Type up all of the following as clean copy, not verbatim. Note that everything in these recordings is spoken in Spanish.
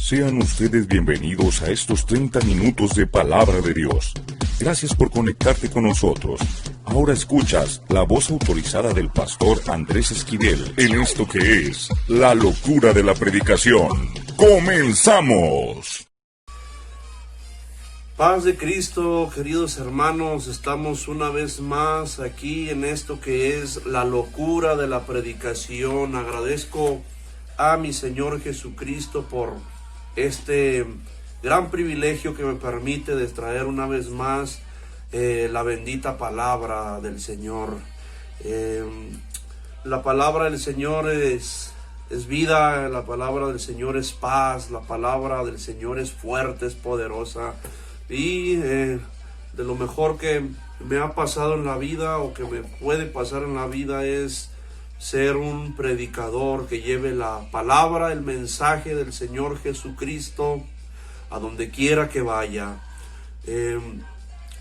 Sean ustedes bienvenidos a estos 30 minutos de Palabra de Dios. Gracias por conectarte con nosotros. Ahora escuchas la voz autorizada del pastor Andrés Esquivel en esto que es La Locura de la Predicación. ¡Comenzamos! Paz de Cristo, queridos hermanos, estamos una vez más aquí en esto que es La Locura de la Predicación. Agradezco a mi Señor Jesucristo por este gran privilegio que me permite de traer una vez más la bendita palabra del Señor. La palabra del Señor es vida, la palabra del Señor es paz, la palabra del Señor es fuerte, es poderosa. Y de lo mejor que me ha pasado en la vida o que me puede pasar en la vida es ser un predicador que lleve la palabra, el mensaje del Señor Jesucristo a donde quiera que vaya.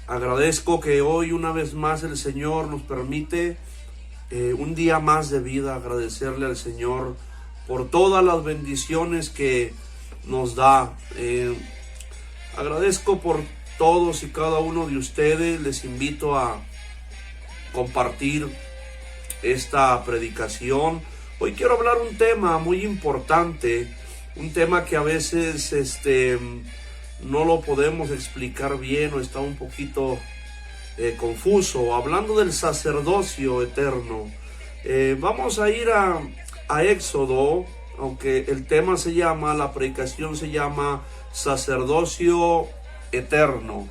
Agradezco que hoy una vez más el Señor nos permite un día más de vida. Agradecerle al Señor por todas las bendiciones que nos da. Agradezco por todos y cada uno de ustedes. Les invito a compartir esta predicación. Hoy quiero hablar un tema muy importante, un tema que a veces no lo podemos explicar bien o está un poquito confuso. Hablando del sacerdocio eterno, vamos a ir a Éxodo, aunque el tema la predicación se llama sacerdocio eterno.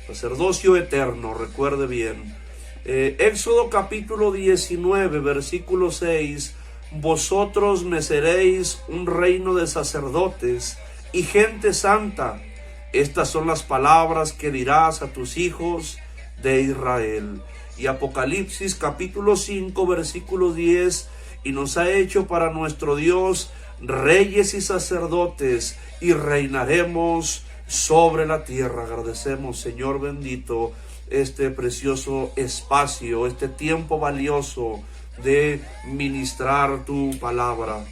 Sacerdocio eterno, recuerde bien. Éxodo capítulo 19, versículo 6. Vosotros me seréis un reino de sacerdotes y gente santa. Estas son las palabras que dirás a tus hijos de Israel. Y Apocalipsis capítulo 5, versículo 10. Y nos ha hecho para nuestro Dios reyes y sacerdotes, y reinaremos sobre la tierra. Agradecemos, Señor bendito, este precioso espacio, este tiempo valioso de ministrar tu palabra.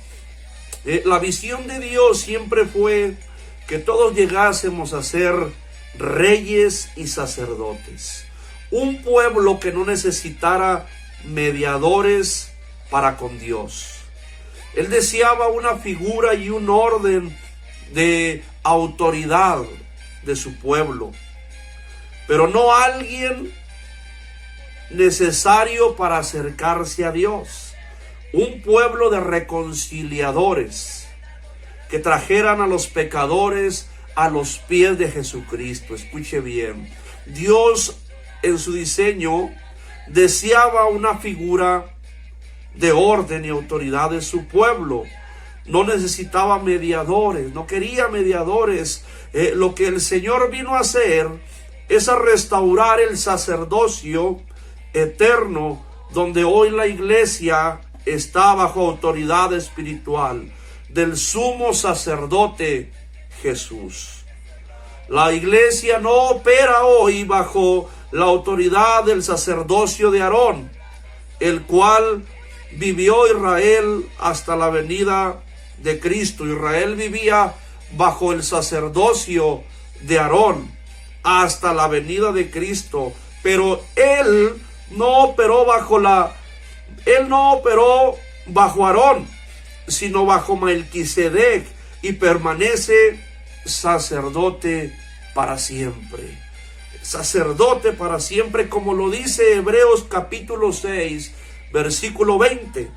La visión de Dios siempre fue que todos llegásemos a ser reyes y sacerdotes. Un pueblo que no necesitara mediadores para con Dios. Él deseaba una figura y un orden de autoridad de su pueblo, pero no alguien necesario para acercarse a Dios. Un pueblo de reconciliadores que trajeran a los pecadores a los pies de Jesucristo. Escuche bien, Dios en su diseño deseaba una figura de orden y autoridad de su pueblo. No necesitaba mediadores, no quería mediadores. Lo que el Señor vino a hacer es a restaurar el sacerdocio eterno, donde hoy la iglesia está bajo autoridad espiritual del sumo sacerdote Jesús. La iglesia no opera hoy bajo la autoridad del sacerdocio de Aarón, el cual vivió Israel hasta la venida de Cristo. Israel vivía bajo el sacerdocio de Aarón hasta la venida de Cristo, pero él no operó bajo Aarón, sino bajo Melquisedec, y permanece sacerdote para siempre. Sacerdote para siempre, como lo dice Hebreos capítulo 6, versículo 20,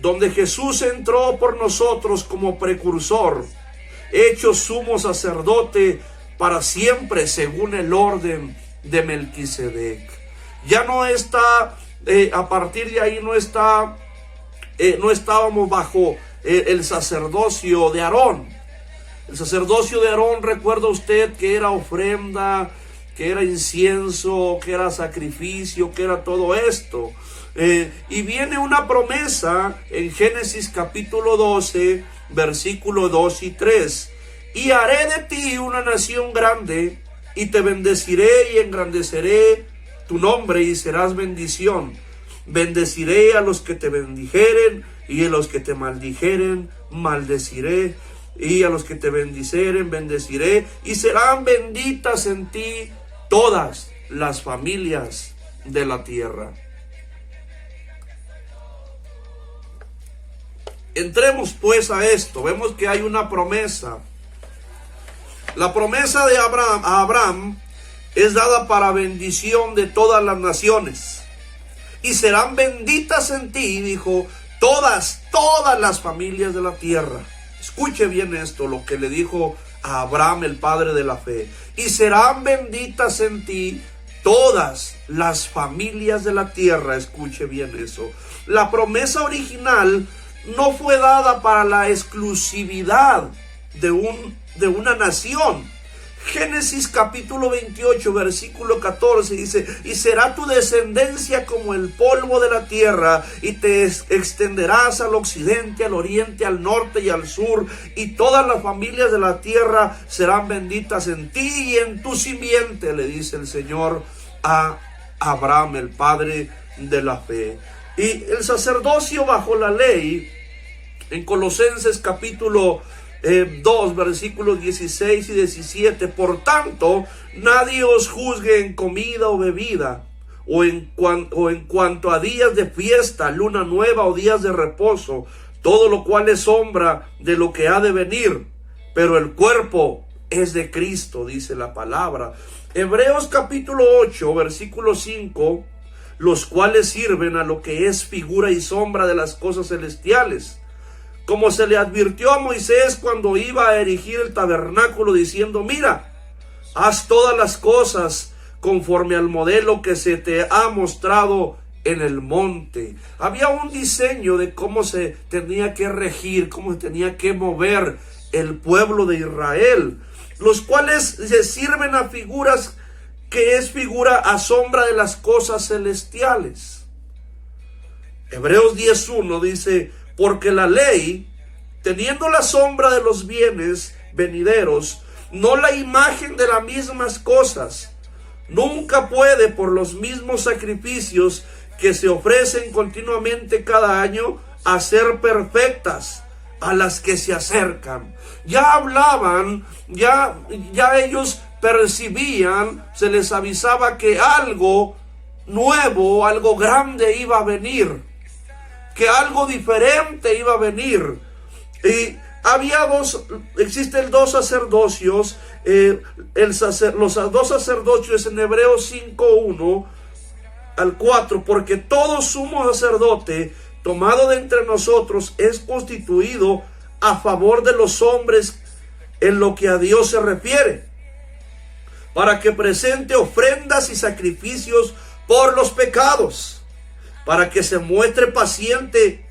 donde Jesús entró por nosotros como precursor, hecho sumo sacerdote para siempre según el orden de Melquisedec. Ya no está, a partir de ahí no estábamos bajo el sacerdocio de Aarón. El sacerdocio de Aarón, recuerda usted que era ofrenda, que era incienso, que era sacrificio, que era todo esto. Y viene una promesa en Génesis capítulo 12, versículo 2 y 3. Y haré de ti una nación grande, y te bendeciré y engrandeceré tu nombre, y serás bendición. Bendeciré a los que te bendijeren, y a los que te maldijeren, maldeciré. y a los que te bendiceren, bendeciré, y serán benditas en ti todas las familias de la tierra. Entremos pues a esto. Vemos que hay una promesa. La promesa de Abraham es dada para bendición de todas las naciones. Y serán benditas en ti, dijo, todas las familias de la tierra. Escuche bien esto, lo que le dijo a Abraham, el padre de la fe. Y serán benditas en ti todas las familias de la tierra. Escuche bien eso. La promesa original no fue dada para la exclusividad de una nación. Génesis capítulo 28 versículo 14 dice: y será tu descendencia como el polvo de la tierra, y te extenderás al occidente, al oriente, al norte y al sur, y todas las familias de la tierra serán benditas en ti y en tu simiente, le dice el Señor a Abraham, el padre de la fe. Y el sacerdocio bajo la ley, en Colosenses capítulo 2 versículos 16 y 17: por tanto, nadie os juzgue en comida o bebida, o en cuanto a días de fiesta, luna nueva o días de reposo, todo lo cual es sombra de lo que ha de venir, pero el cuerpo es de Cristo, dice la palabra. Hebreos capítulo 8 versículo 5: los cuales sirven a lo que es figura y sombra de las cosas celestiales, como se le advirtió a Moisés cuando iba a erigir el tabernáculo, diciendo: mira, haz todas las cosas conforme al modelo que se te ha mostrado en el monte. Había un diseño de cómo se tenía que regir, cómo se tenía que mover el pueblo de Israel, los cuales se sirven a figuras, que es figura a sombra de las cosas celestiales. Hebreos 10:1 dice: porque la ley, teniendo la sombra de los bienes venideros, no la imagen de las mismas cosas, nunca puede, por los mismos sacrificios que se ofrecen continuamente cada año, hacer perfectas a las que se acercan. Ya hablaban, ya ellos percibían, se les avisaba que algo nuevo, algo grande iba a venir, que algo diferente iba a venir. Y existen dos sacerdocios, los dos sacerdocios en Hebreos 5:1 al 4, porque todo sumo sacerdote tomado de entre nosotros es constituido a favor de los hombres en lo que a Dios se refiere, para que presente ofrendas y sacrificios por los pecados, para que se muestre paciente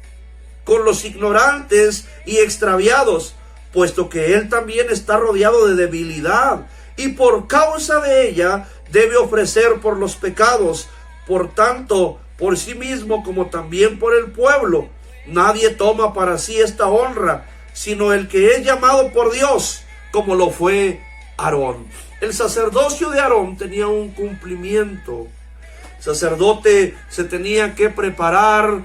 con los ignorantes y extraviados, puesto que él también está rodeado de debilidad, y por causa de ella debe ofrecer por los pecados, por tanto por sí mismo como también por el pueblo. Nadie toma para sí esta honra, sino el que es llamado por Dios, como lo fue Aarón. El sacerdocio de Aarón tenía un cumplimiento. Sacerdote se tenía que preparar,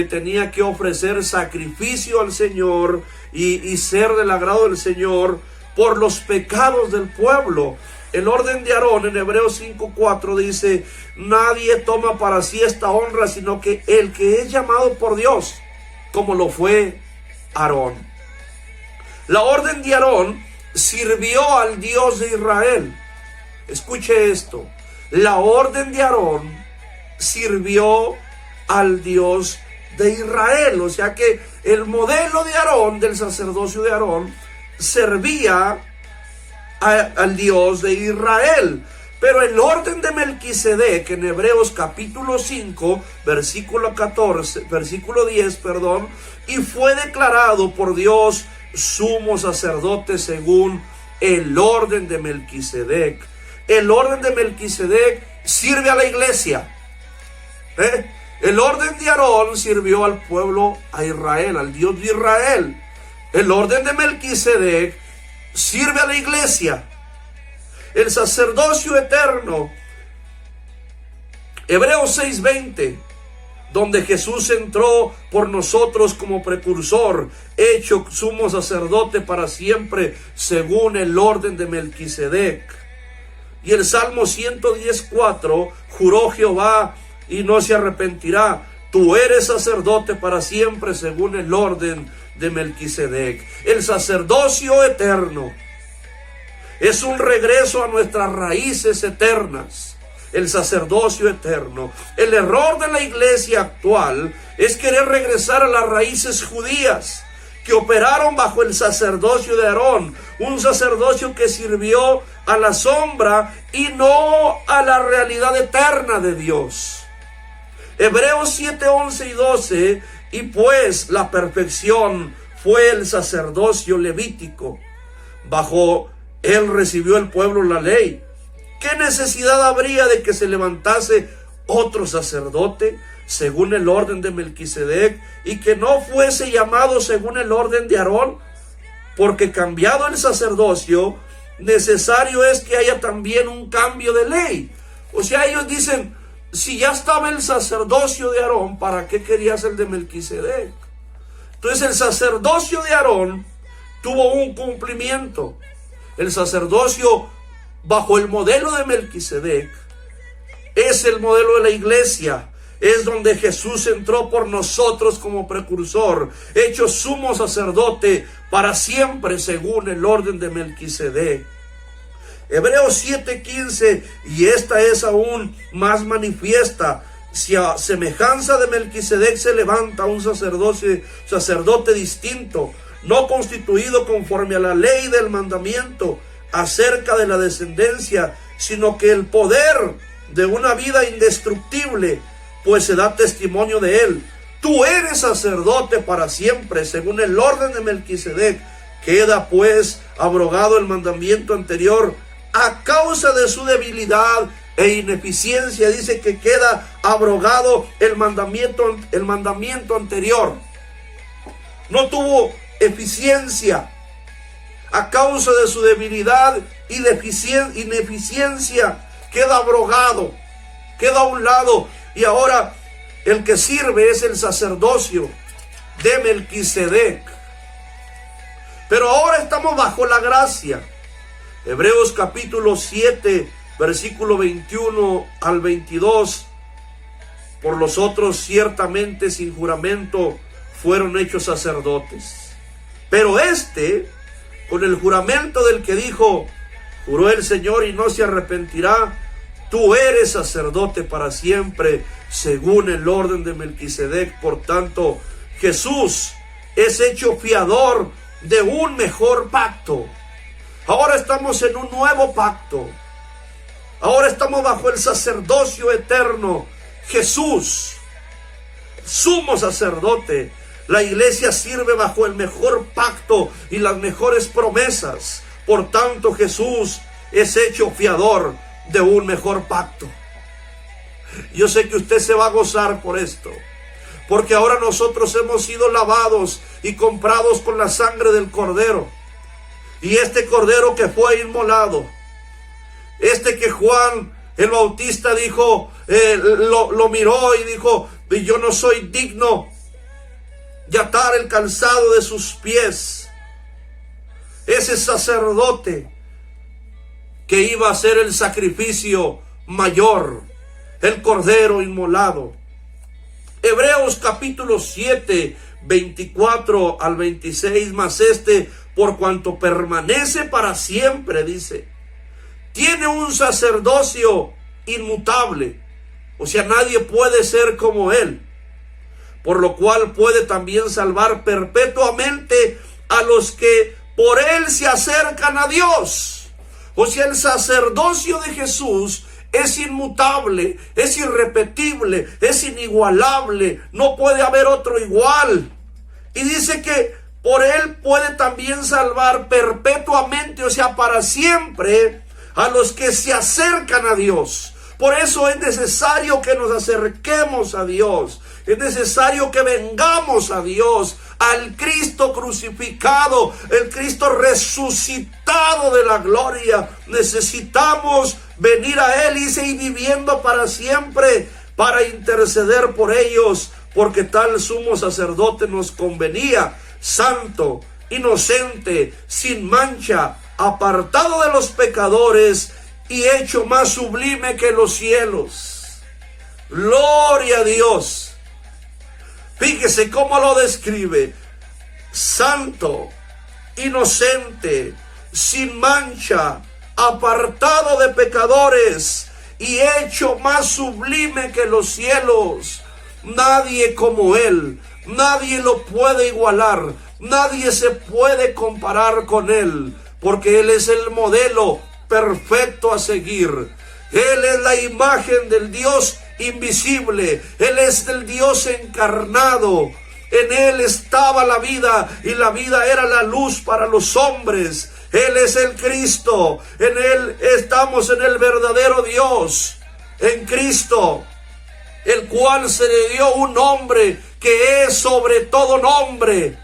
tenía que ofrecer sacrificio al Señor y ser del agrado del Señor por los pecados del pueblo. El orden de Aarón en Hebreos 5:4 dice: nadie toma para sí esta honra, sino que el que es llamado por Dios, como lo fue Aarón. La orden de Aarón sirvió al Dios de Israel. Escuche esto: la orden de Aarón sirvió al Dios de Israel. O sea que el modelo de Aarón, del sacerdocio de Aarón, servía al Dios de Israel. Pero el orden de Melquisedec en Hebreos capítulo 5 versículo 10, y fue declarado por Dios sumo sacerdote según el orden de Melquisedec. El orden de Melquisedec sirve a la iglesia. El orden de Aarón sirvió al pueblo, a Israel, al Dios de Israel. El orden de Melquisedec sirve a la iglesia. El sacerdocio eterno, Hebreos 6:20, donde Jesús entró por nosotros como precursor, hecho sumo sacerdote para siempre, según el orden de Melquisedec. Y el Salmo 110:4, juró Jehová y no se arrepentirá: tú eres sacerdote para siempre, según el orden de Melquisedec. El sacerdocio eterno es un regreso a nuestras raíces eternas. El sacerdocio eterno. El error de la iglesia actual es querer regresar a las raíces judías que operaron bajo el sacerdocio de Aarón, un sacerdocio que sirvió a la sombra y no a la realidad eterna de Dios. Hebreos 7:11 y 12, y pues la perfección fue el sacerdocio levítico. Bajo él recibió el pueblo la ley. ¿Qué necesidad habría de que se levantase otro sacerdote según el orden de Melquisedec y que no fuese llamado según el orden de Aarón? Porque cambiado el sacerdocio, necesario es que haya también un cambio de ley. O sea, ellos dicen, si ya estaba el sacerdocio de Aarón, ¿para qué querías el de Melquisedec? Entonces el sacerdocio de Aarón tuvo un cumplimiento. El sacerdocio bajo el modelo de Melquisedec es el modelo de la iglesia. Es donde Jesús entró por nosotros como precursor, hecho sumo sacerdote para siempre según el orden de Melquisedec. Hebreos 7:15, y esta es aún más manifiesta: si a semejanza de Melquisedec se levanta un sacerdote distinto, no constituido conforme a la ley del mandamiento acerca de la descendencia, sino que el poder de una vida indestructible, pues se da testimonio de él. Tú eres sacerdote para siempre, según el orden de Melquisedec. Queda pues abrogado el mandamiento anterior a causa de su debilidad e ineficiencia. Dice que queda abrogado el mandamiento anterior. No tuvo eficiencia. A causa de su debilidad y ineficiencia, queda abrogado, queda a un lado. Y ahora el que sirve es el sacerdocio de Melquisedec. Pero ahora estamos bajo la gracia. Hebreos capítulo 7, versículo 21 al 22. Por los otros ciertamente sin juramento fueron hechos sacerdotes. Pero con el juramento del que dijo, juró el Señor y no se arrepentirá: tú eres sacerdote para siempre, según el orden de Melquisedec. Por tanto, Jesús es hecho fiador de un mejor pacto. Ahora estamos en un nuevo pacto. Ahora estamos bajo el sacerdocio eterno. Jesús, sumo sacerdote. La iglesia sirve bajo el mejor pacto y las mejores promesas. Por tanto, Jesús es hecho fiador de un mejor pacto. Yo sé que usted se va a gozar por esto, porque ahora nosotros hemos sido lavados y comprados con la sangre del Cordero. Y este Cordero que fue inmolado, que Juan el Bautista dijo, lo miró y dijo, yo no soy digno de atar el calzado de sus pies. Ese sacerdote que iba a hacer el sacrificio mayor, el Cordero inmolado. Hebreos capítulo 7, 24 al 26, mas por cuanto permanece para siempre, dice, tiene un sacerdocio inmutable. O sea, nadie puede ser como él. Por lo cual puede también salvar perpetuamente a los que por él se acercan a Dios. O sea, el sacerdocio de Jesús es inmutable, es irrepetible, es inigualable. No puede haber otro igual. Y dice que por él puede también salvar perpetuamente, o sea, para siempre, a los que se acercan a Dios. Por eso es necesario que nos acerquemos a Dios. Es necesario que vengamos a Dios, al Cristo crucificado, el Cristo resucitado de la gloria. Necesitamos venir a Él, y viviendo para siempre para interceder por ellos, porque tal sumo sacerdote nos convenía, santo, inocente, sin mancha, apartado de los pecadores y hecho más sublime que los cielos. Gloria a Dios. Fíjese cómo lo describe: santo, inocente, sin mancha, apartado de pecadores y hecho más sublime que los cielos. Nadie como Él, nadie lo puede igualar, nadie se puede comparar con Él, porque Él es el modelo perfecto a seguir. Él es la imagen del Dios invisible, Él es el Dios encarnado. En Él estaba la vida y la vida era la luz para los hombres. Él es el Cristo, en Él estamos, en el verdadero Dios, en Cristo, el cual se le dio un nombre que es sobre todo nombre.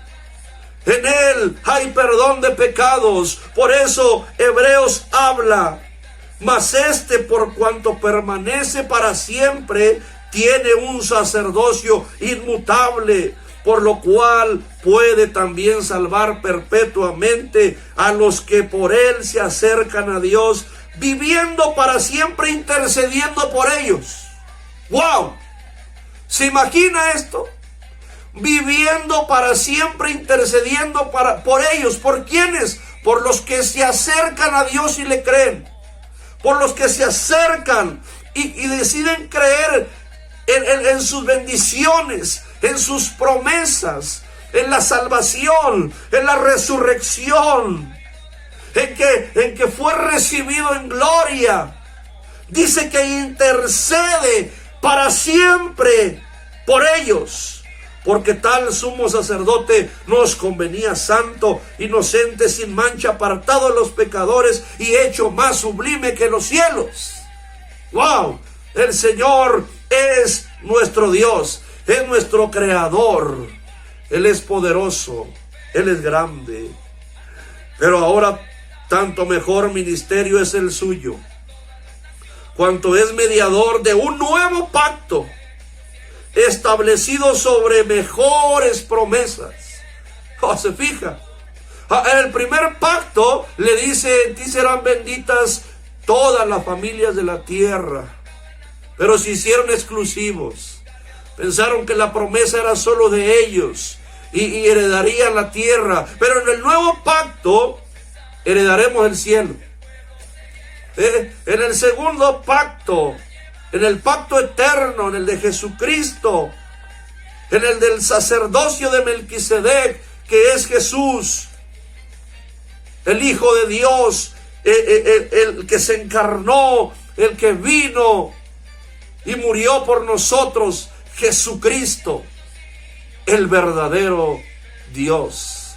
En Él hay perdón de pecados, por eso Hebreos habla: mas por cuanto permanece para siempre, tiene un sacerdocio inmutable, por lo cual puede también salvar perpetuamente a los que por Él se acercan a Dios, viviendo para siempre, intercediendo por ellos. ¡Wow! ¿Se imagina esto? Viviendo para siempre, intercediendo por ellos. ¿Por quiénes? Por los que se acercan a Dios y le creen. Por los que se acercan y deciden creer en sus bendiciones, en sus promesas, en la salvación, en la resurrección, en que fue recibido en gloria. Dice que intercede para siempre por ellos, porque tal sumo sacerdote nos convenía, santo, inocente, sin mancha, apartado de los pecadores y hecho más sublime que los cielos. ¡Wow! El Señor es nuestro Dios, es nuestro creador. Él es poderoso, Él es grande. Pero ahora tanto mejor ministerio es el suyo, cuanto es mediador de un nuevo pacto, establecido sobre mejores promesas. ¿Se fija? En el primer pacto le dice: en ti serán benditas todas las familias de la tierra. Pero se hicieron exclusivos. Pensaron que la promesa era solo de ellos y heredarían la tierra. Pero en el nuevo pacto heredaremos el cielo. En el segundo pacto, en el pacto eterno, en el de Jesucristo, en el del sacerdocio de Melquisedec, que es Jesús, el Hijo de Dios, el que se encarnó, el que vino y murió por nosotros, Jesucristo, el verdadero Dios.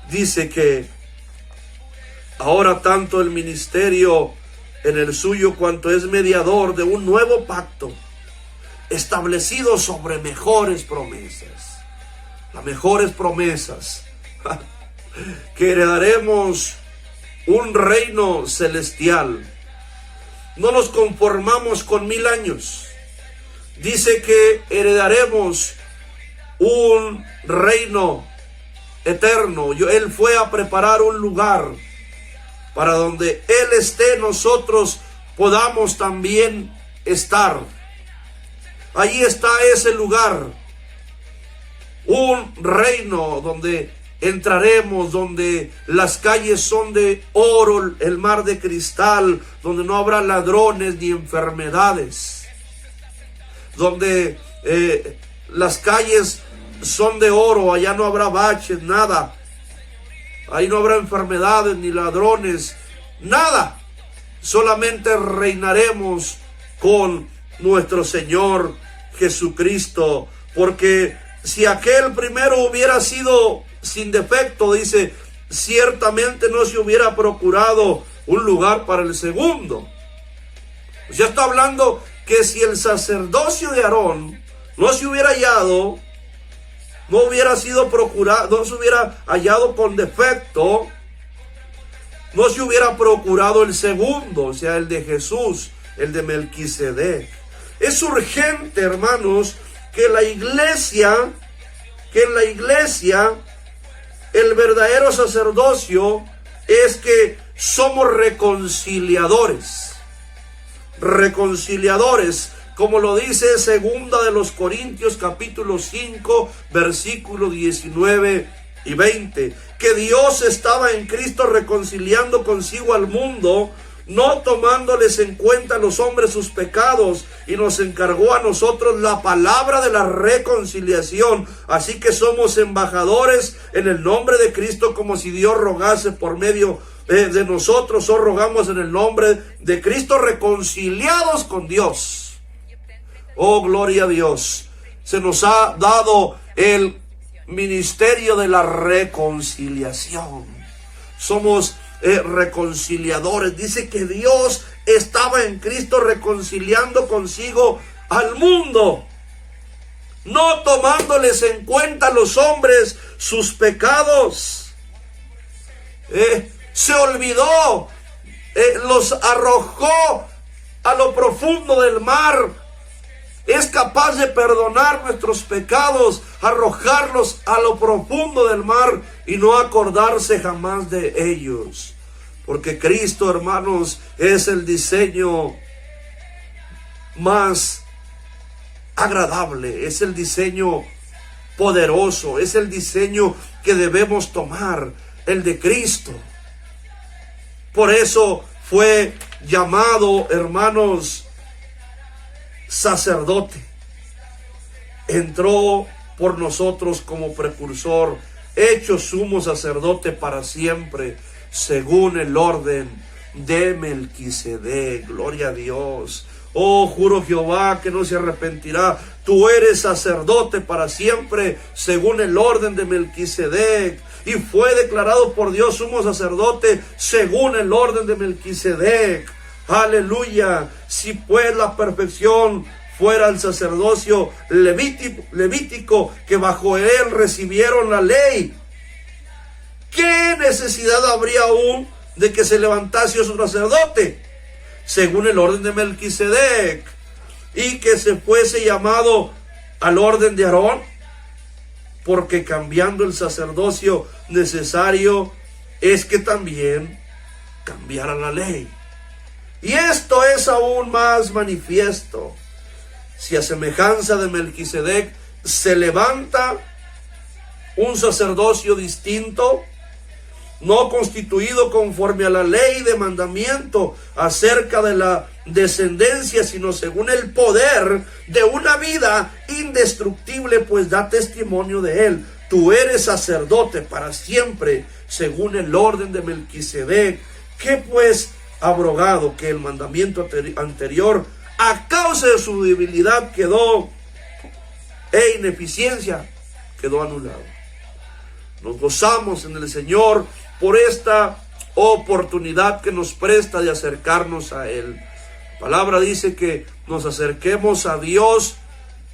Dice que ahora tanto el ministerio en el suyo, cuanto es mediador de un nuevo pacto, establecido sobre mejores promesas. Las mejores promesas, que heredaremos un reino celestial. No nos conformamos con 1000 años. Dice que heredaremos un reino eterno. Él fue a preparar un lugar para donde Él esté, nosotros podamos también estar. Allí está ese lugar, un reino donde entraremos, donde las calles son de oro, el mar de cristal, donde no habrá ladrones ni enfermedades, donde las calles son de oro, allá no habrá baches, nada. Ahí no habrá enfermedades ni ladrones, nada. Solamente reinaremos con nuestro Señor Jesucristo. Porque si aquel primero hubiera sido sin defecto, dice, ciertamente no se hubiera procurado un lugar para el segundo. Ya está hablando que si el sacerdocio de Aarón no se hubiera hallado, no hubiera sido procurado, no se hubiera hallado con defecto, no se hubiera procurado el segundo, o sea, el de Jesús, el de Melquisedec. Es urgente, hermanos, que en la iglesia, el verdadero sacerdocio es que somos reconciliadores. Reconciliadores, como lo dice segunda de los Corintios capítulo 5, versículos 19 y 20, que Dios estaba en Cristo reconciliando consigo al mundo, no tomándoles en cuenta a los hombres sus pecados, y nos encargó a nosotros la palabra de la reconciliación. Así que somos embajadores en el nombre de Cristo, como si Dios rogase por medio de nosotros, o rogamos en el nombre de Cristo, reconciliados con Dios. Oh, gloria a Dios. Se nos ha dado el ministerio de la reconciliación. Somos reconciliadores. Dice que Dios estaba en Cristo reconciliando consigo al mundo, no tomándoles en cuenta a los hombres sus pecados. Se olvidó, los arrojó a lo profundo del mar. Es capaz de perdonar nuestros pecados, arrojarlos a lo profundo del mar y no acordarse jamás de ellos. Porque Cristo, hermanos, es el diseño más agradable, es el diseño poderoso, es el diseño que debemos tomar, el de Cristo. Por eso fue llamado, hermanos, sacerdote. Entró por nosotros como precursor, hecho sumo sacerdote para siempre, según el orden de Melquisedec. Gloria a Dios. Oh, juro Jehová que no se arrepentirá. Tú eres sacerdote para siempre, según el orden de Melquisedec. Y fue declarado por Dios sumo sacerdote, según el orden de Melquisedec. Aleluya. Si pues la perfección fuera el sacerdocio levítico, que bajo él recibieron la ley, ¿qué necesidad habría aún de que se levantase otro sacerdote según el orden de Melquisedec, y que se fuese llamado al orden de Aarón? Porque cambiando el sacerdocio necesario, es que también cambiara la ley. Y esto es aún más manifiesto, si a semejanza de Melquisedec se levanta un sacerdocio distinto, no constituido conforme a la ley de mandamiento acerca de la descendencia, sino según el poder de una vida indestructible, pues da testimonio de él. Tú eres sacerdote para siempre, según el orden de Melquisedec. ¿Qué pues abrogado? Que el mandamiento anterior, a causa de su debilidad e ineficiencia, quedó anulado. Nos gozamos en el Señor por esta oportunidad que nos presta de acercarnos a Él. La palabra dice que nos acerquemos a Dios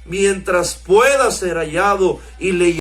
mientras pueda ser hallado, y le